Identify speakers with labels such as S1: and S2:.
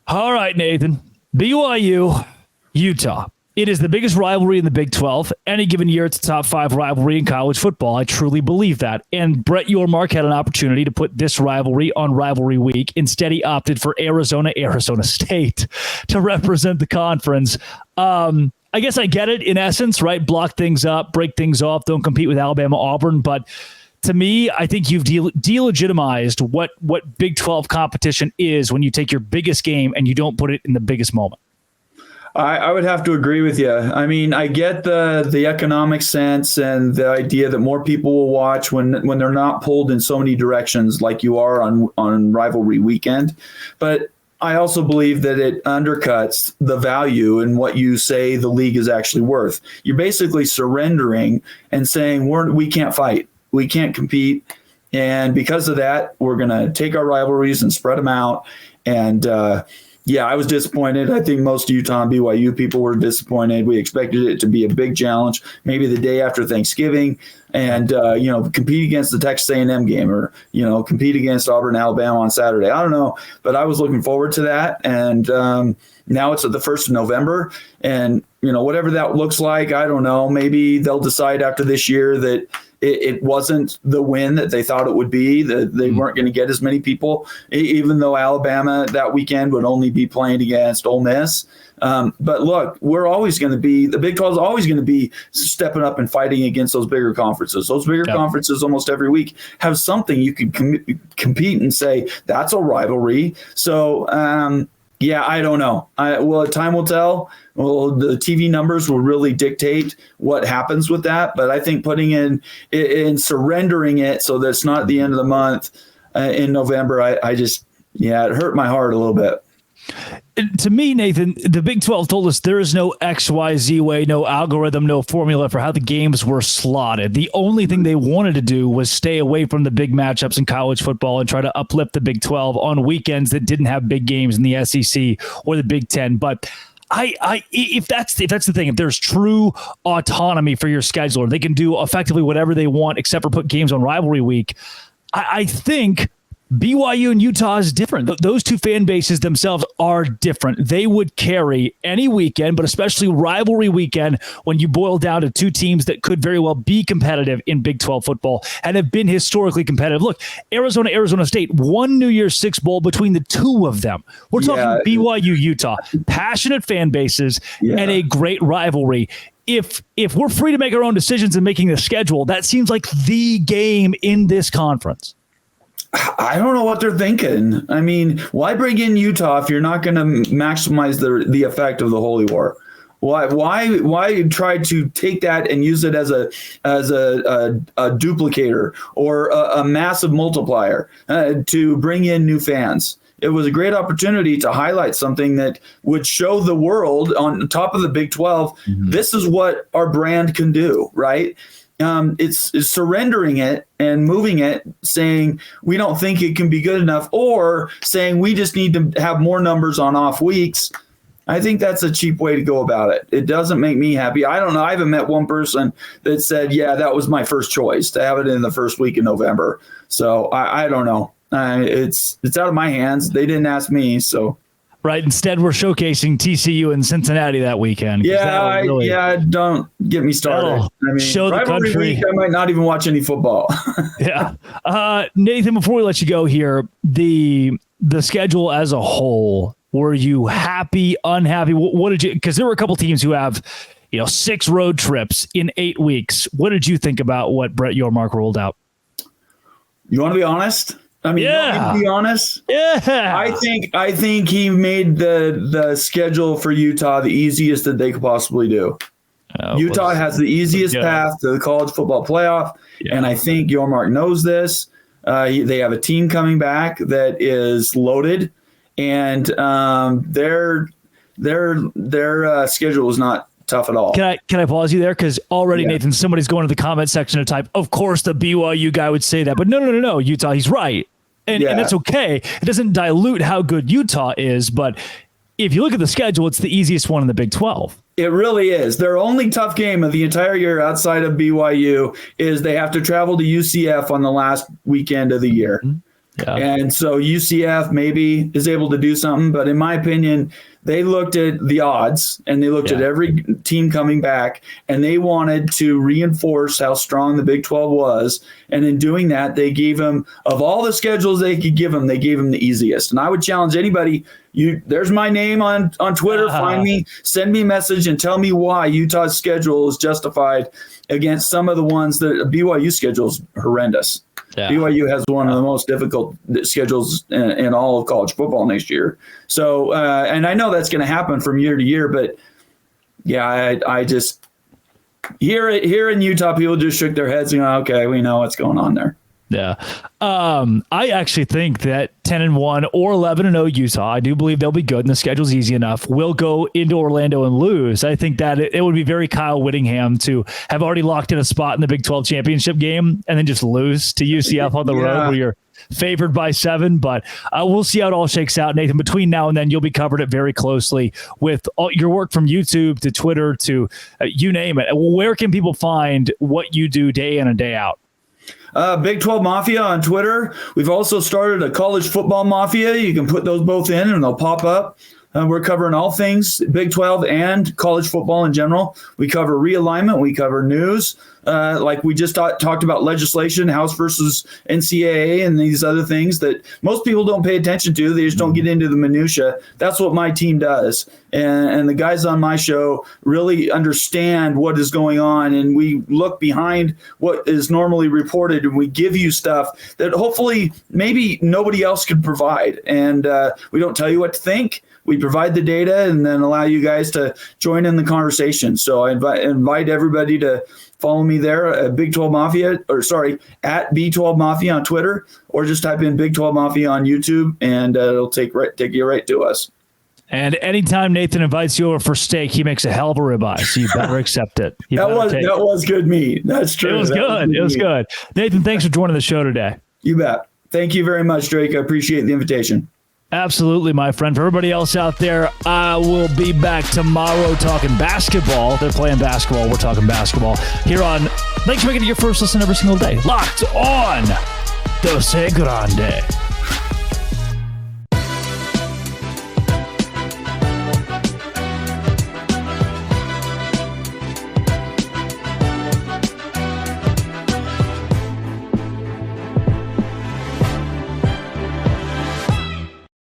S1: All right, Nathan. BYU, Utah. It is the biggest rivalry in the Big 12. Any given year, it's a top 5 rivalry in college football. I truly believe that. And Brett Yormark had an opportunity to put this rivalry on Rivalry Week. Instead, he opted for Arizona State to represent the conference. I guess I get it in essence, right? Block things up, break things off, don't compete with Alabama, Auburn. But to me, I think you've delegitimized what Big 12 competition is when you take your biggest game and you don't put it in the biggest moment.
S2: I would have to agree with you. I mean, I get the economic sense and the idea that more people will watch when they're not pulled in so many directions like you are on Rivalry Weekend. But I also believe that it undercuts the value in what you say the league is actually worth. You're basically surrendering and saying we can't fight. We can't compete. And because of that, we're going to take our rivalries and spread them out. And yeah, I was disappointed. I think most Utah and BYU people were disappointed. We expected it to be a big challenge, maybe the day after Thanksgiving, and compete against the Texas A&M game, or compete against Auburn, Alabama on Saturday. I don't know, but I was looking forward to that. And now it's at the 1st of November, and whatever that looks like, I don't know. Maybe they'll decide after this year that it wasn't the win that they thought it would be, that they weren't going to get as many people, even though Alabama that weekend would only be playing against Ole Miss. But look, the Big 12 is always going to be stepping up and fighting against those bigger conferences. Those bigger conferences almost every week have something you can compete and say, that's a rivalry. So, yeah, I don't know. Time will tell. Well, the TV numbers will really dictate what happens with that. But I think putting in surrendering it so that it's not at the end of the month in November, it hurt my heart a little bit.
S1: To me, Nathan, the Big 12 told us there is no XYZ way, no algorithm, no formula for how the games were slotted. The only thing they wanted to do was stay away from the big matchups in college football and try to uplift the Big 12 on weekends that didn't have big games in the SEC or the Big 10. But if that's the thing, if there's true autonomy for your scheduler, they can do effectively whatever they want except for put games on Rivalry Week. I think BYU and Utah is different. Those two fan bases themselves are different. They would carry any weekend, but especially Rivalry Weekend, when you boil down to two teams that could very well be competitive in Big 12 football and have been historically competitive. Look, Arizona State won New Year's Six Bowl between the two of them. We're talking BYU, Utah, passionate fan bases and a great rivalry. If we're free to make our own decisions in making the schedule, that seems like the game in this conference.
S2: I don't know what they're thinking. I mean, why bring in Utah if you're not going to maximize the effect of the Holy War? Why try to take that and use it as a duplicator or a massive multiplier to bring in new fans? It was a great opportunity to highlight something that would show the world on top of the Big 12. This is what our brand can do, right? It's surrendering it and moving it, saying we don't think it can be good enough, or saying we just need to have more numbers on off weeks. I think that's a cheap way to go about it. It doesn't make me happy. I don't know. I haven't met one person that said, yeah, that was my first choice to have it in the first week in November. So I don't know. It's out of my hands. They didn't ask me, so.
S1: Right. Instead, we're showcasing TCU in Cincinnati that weekend.
S2: Don't get me started.
S1: Show the country.
S2: Week, I might not even watch any football.
S1: Yeah. Nathan, before we let you go here, the schedule as a whole, were you happy, unhappy? What did you, because there were a couple teams who have, 6 road trips in 8 weeks. What did you think about what Brett Yormark rolled out?
S2: You want to be honest? To be honest, I think he made the schedule for Utah the easiest that they could possibly do. Utah has the easiest path to the college football playoff, and I think Yormark knows this. They have a team coming back that is loaded, and their schedule is not tough at all. Can
S1: I pause you there? Because already, Nathan, somebody's going to the comment section to type, of course the BYU guy would say that. But no, Utah, he's right. And that's okay. It doesn't dilute how good Utah is. But if you look at the schedule, it's the easiest one in the Big 12.
S2: It really is. Their only tough game of the entire year outside of BYU is they have to travel to UCF on the last weekend of the year.
S1: Yeah.
S2: And so UCF maybe is able to do something, but in my opinion, they looked at the odds and they looked at every team coming back, and they wanted to reinforce how strong the Big 12 was. And in doing that, they gave them, of all the schedules they could give them, they gave them the easiest. And I would challenge anybody, there's my name on Twitter. Find me, send me a message and tell me why Utah's schedule is justified against some of the ones that BYU schedule is horrendous. Yeah. BYU has one of the most difficult schedules in all of college football next year. So, and I know that's going to happen from year to year, but yeah, I just here in Utah, people just shook their heads and go, okay, we know what's going on there.
S1: Yeah. I actually think that 10-1 or 11-0 Utah, I do believe they'll be good and the schedule's easy enough, will go into Orlando and lose. I think that it would be very Kyle Whittingham to have already locked in a spot in the Big 12 championship game and then just lose to UCF on the road where you're favored by 7. But we'll see how it all shakes out, Nathan. Between now and then, you'll be covered it very closely with all your work from YouTube to Twitter to you name it. Where can people find what you do day in and day out?
S2: Big 12 Mafia on Twitter. We've also started a college football mafia. You can put those both in and they'll pop up. We're covering all things Big 12 and college football in general. We cover realignment. We cover news. Like we just talked about legislation, House versus NCAA, and these other things that most people don't pay attention to. They just don't get into the minutia. That's what my team does. And the guys on my show really understand what is going on. And we look behind what is normally reported, and we give you stuff that hopefully maybe nobody else could provide. And we don't tell you what to think. We provide the data and then allow you guys to join in the conversation. So I invite everybody to follow me there at Big 12 Mafia, at B12 Mafia on Twitter, or just type in Big 12 Mafia on YouTube, and it'll take you right to us.
S1: And anytime Nathan invites you over for steak, he makes a hell of a ribeye, so you better accept it.
S2: That was good meat. That's true.
S1: It was good. It was good. Nathan, thanks for joining the show today.
S2: You bet. Thank you very much, Drake. I appreciate the invitation.
S1: Absolutely, my friend. For everybody else out there, I will be back tomorrow talking basketball. They're playing basketball. We're talking basketball here on. Thanks for making it your first listen every single day. Locked on Dose Grande.